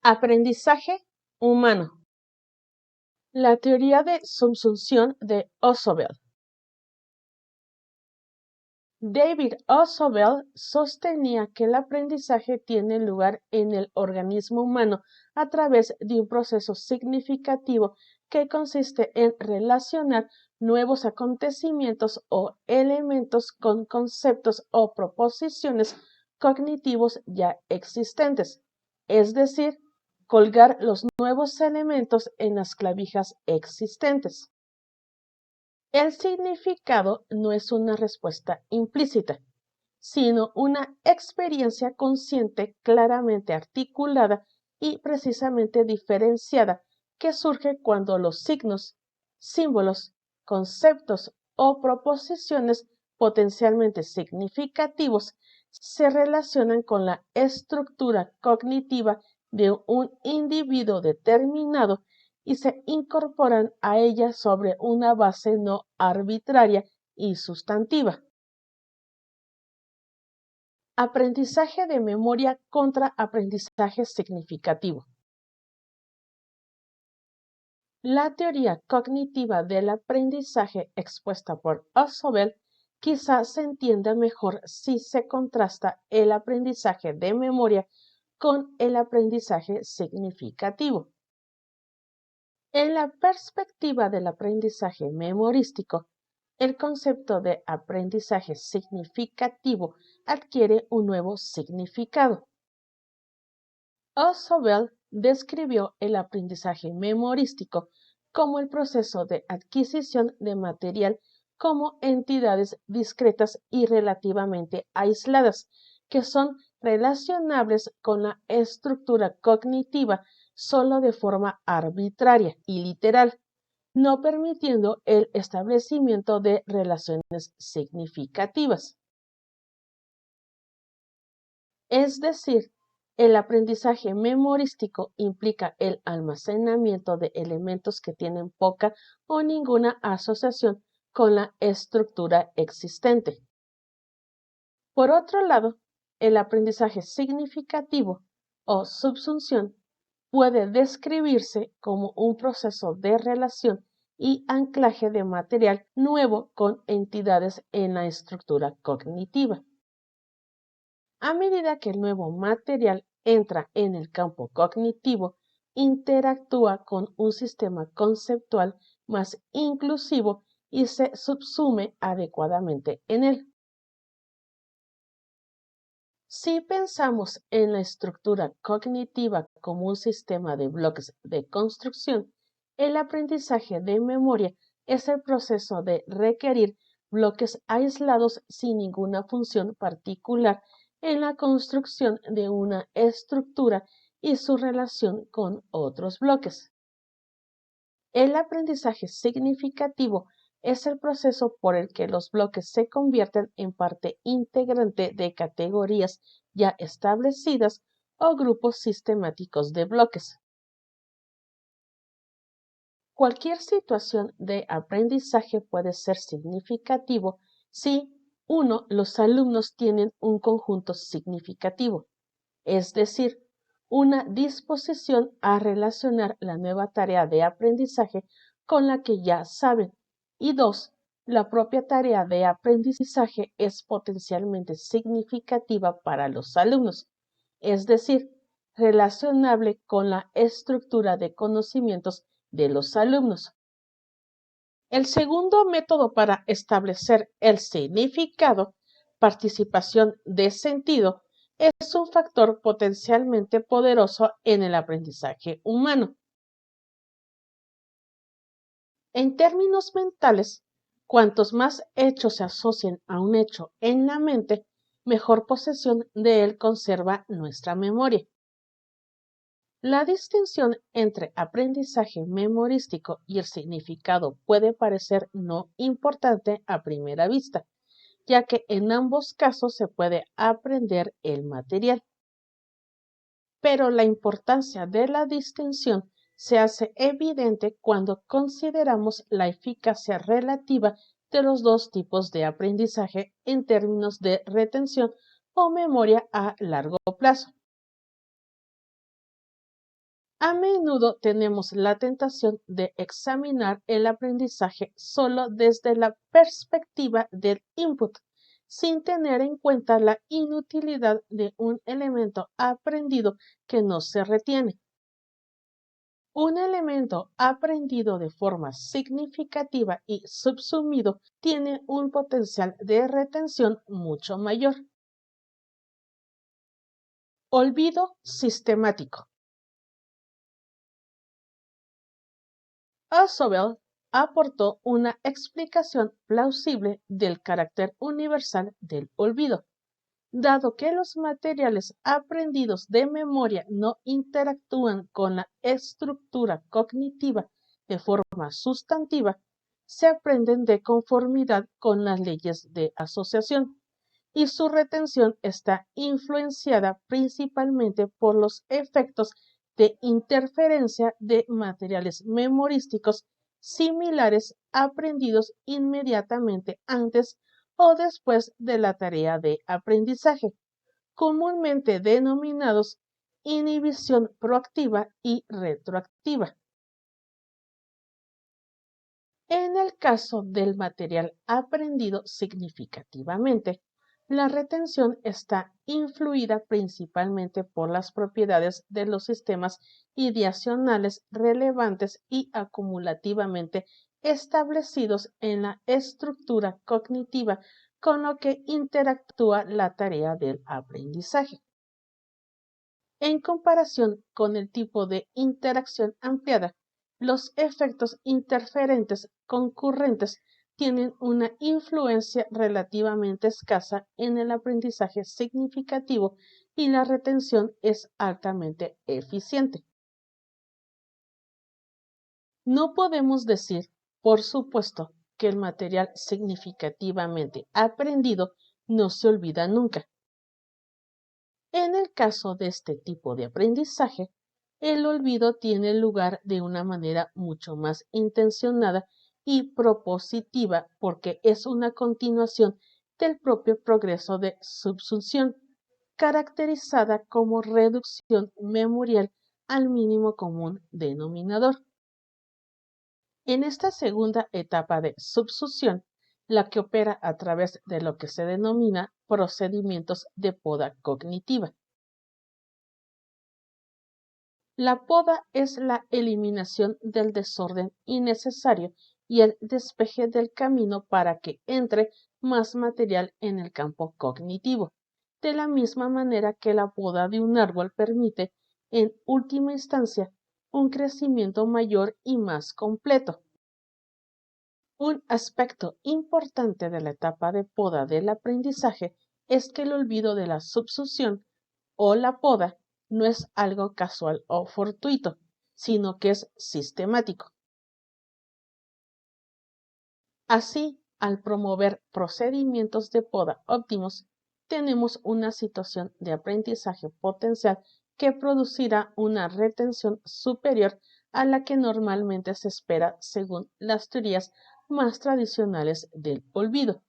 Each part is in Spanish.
Aprendizaje humano. La teoría de subsunción de Osobel. David Osobel sostenía que el aprendizaje tiene lugar en el organismo humano a través de un proceso significativo que consiste en relacionar nuevos acontecimientos o elementos con conceptos o proposiciones cognitivos ya existentes, es decir, colgar los nuevos elementos en las clavijas existentes. El significado no es una respuesta implícita, sino una experiencia consciente claramente articulada y precisamente diferenciada que surge cuando los signos, símbolos, conceptos o proposiciones potencialmente significativos se relacionan con la estructura cognitiva de un individuo determinado y se incorporan a ella sobre una base no arbitraria y sustantiva. Aprendizaje de memoria contra aprendizaje significativo. La teoría cognitiva del aprendizaje expuesta por Osobel quizá se entienda mejor si se contrasta el aprendizaje de memoria con el aprendizaje significativo. En la perspectiva del aprendizaje memorístico, el concepto de aprendizaje significativo adquiere un nuevo significado. Osobel describió el aprendizaje memorístico como el proceso de adquisición de material como entidades discretas y relativamente aisladas, que son relacionables con la estructura cognitiva solo de forma arbitraria y literal, no permitiendo el establecimiento de relaciones significativas. Es decir, el aprendizaje memorístico implica el almacenamiento de elementos que tienen poca o ninguna asociación con la estructura existente. Por otro lado, el aprendizaje significativo o subsunción puede describirse como un proceso de relación y anclaje de material nuevo con entidades en la estructura cognitiva. A medida que el nuevo material entra en el campo cognitivo, interactúa con un sistema conceptual más inclusivo y se subsume adecuadamente en él. Si pensamos en la estructura cognitiva como un sistema de bloques de construcción, el aprendizaje de memoria es el proceso de requerir bloques aislados sin ninguna función particular en la construcción de una estructura y su relación con otros bloques. El aprendizaje significativo es el proceso por el que los bloques se convierten en parte integrante de categorías ya establecidas o grupos sistemáticos de bloques. Cualquier situación de aprendizaje puede ser significativo si, 1, los alumnos tienen un conjunto significativo, es decir, una disposición a relacionar la nueva tarea de aprendizaje con la que ya saben. Y 2, la propia tarea de aprendizaje es potencialmente significativa para los alumnos, es decir, relacionable con la estructura de conocimientos de los alumnos. El segundo método para establecer el significado, participación de sentido, es un factor potencialmente poderoso en el aprendizaje humano. En términos mentales, cuantos más hechos se asocien a un hecho en la mente, mejor posesión de él conserva nuestra memoria. La distinción entre aprendizaje memorístico y el significado puede parecer no importante a primera vista, ya que en ambos casos se puede aprender el material. Pero la importancia de la distinción se hace evidente cuando consideramos la eficacia relativa de los dos tipos de aprendizaje en términos de retención o memoria a largo plazo. A menudo tenemos la tentación de examinar el aprendizaje solo desde la perspectiva del input, sin tener en cuenta la inutilidad de un elemento aprendido que no se retiene. Un elemento aprendido de forma significativa y subsumido tiene un potencial de retención mucho mayor. Olvido sistemático. Osobel aportó una explicación plausible del carácter universal del olvido. Dado que los materiales aprendidos de memoria no interactúan con la estructura cognitiva de forma sustantiva, se aprenden de conformidad con las leyes de asociación y su retención está influenciada principalmente por los efectos de interferencia de materiales memorísticos similares aprendidos inmediatamente antes o después de la tarea de aprendizaje, comúnmente denominados inhibición proactiva y retroactiva. En el caso del material aprendido significativamente, la retención está influida principalmente por las propiedades de los sistemas ideacionales relevantes y acumulativamente establecidos en la estructura cognitiva con lo que interactúa la tarea del aprendizaje. En comparación con el tipo de interacción ampliada, los efectos interferentes concurrentes tienen una influencia relativamente escasa en el aprendizaje significativo y la retención es altamente eficiente. No podemos decir, por supuesto, que el material significativamente aprendido no se olvida nunca. En el caso de este tipo de aprendizaje, el olvido tiene lugar de una manera mucho más intencionada y propositiva porque es una continuación del propio progreso de subsunción, caracterizada como reducción memorial al mínimo común denominador. En esta segunda etapa de subsunción, la que opera a través de lo que se denomina procedimientos de poda cognitiva. La poda es la eliminación del desorden innecesario y el despeje del camino para que entre más material en el campo cognitivo, de la misma manera que la poda de un árbol permite, en última instancia, un crecimiento mayor y más completo. Un aspecto importante de la etapa de poda del aprendizaje es que el olvido de la subsunción o la poda no es algo casual o fortuito, sino que es sistemático. Así, al promover procedimientos de poda óptimos, tenemos una situación de aprendizaje potencial que producirá una retención superior a la que normalmente se espera según las teorías más tradicionales del olvido.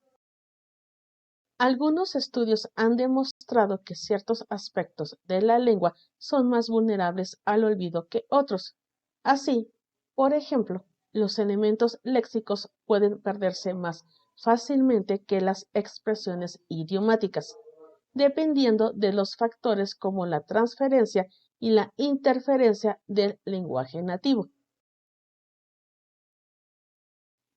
Algunos estudios han demostrado que ciertos aspectos de la lengua son más vulnerables al olvido que otros. Así, por ejemplo, los elementos léxicos pueden perderse más fácilmente que las expresiones idiomáticas, dependiendo de los factores como la transferencia y la interferencia del lenguaje nativo.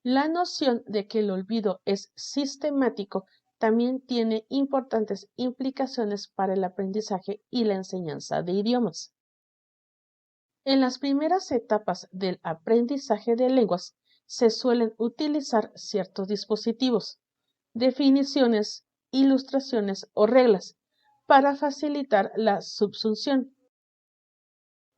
La noción de que el olvido es sistemático también tiene importantes implicaciones para el aprendizaje y la enseñanza de idiomas. En las primeras etapas del aprendizaje de lenguas se suelen utilizar ciertos dispositivos, definiciones, ilustraciones o reglas para facilitar la subsunción.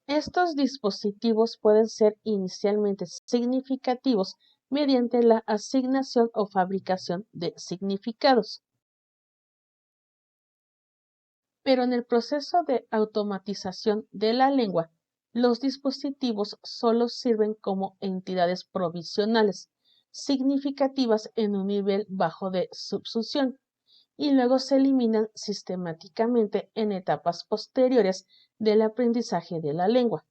Estos dispositivos pueden ser inicialmente significativos mediante la asignación o fabricación de significados. Pero en el proceso de automatización de la lengua, los dispositivos solo sirven como entidades provisionales, significativas en un nivel bajo de subsunción, y luego se eliminan sistemáticamente en etapas posteriores del aprendizaje de la lengua.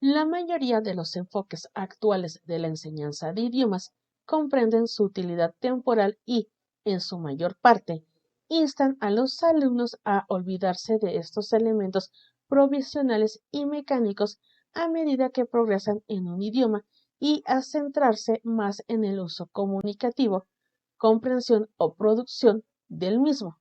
La mayoría de los enfoques actuales de la enseñanza de idiomas comprenden su utilidad temporal y, en su mayor parte, instan a los alumnos a olvidarse de estos elementos provisionales y mecánicos a medida que progresan en un idioma y a centrarse más en el uso comunicativo, comprensión o producción del mismo.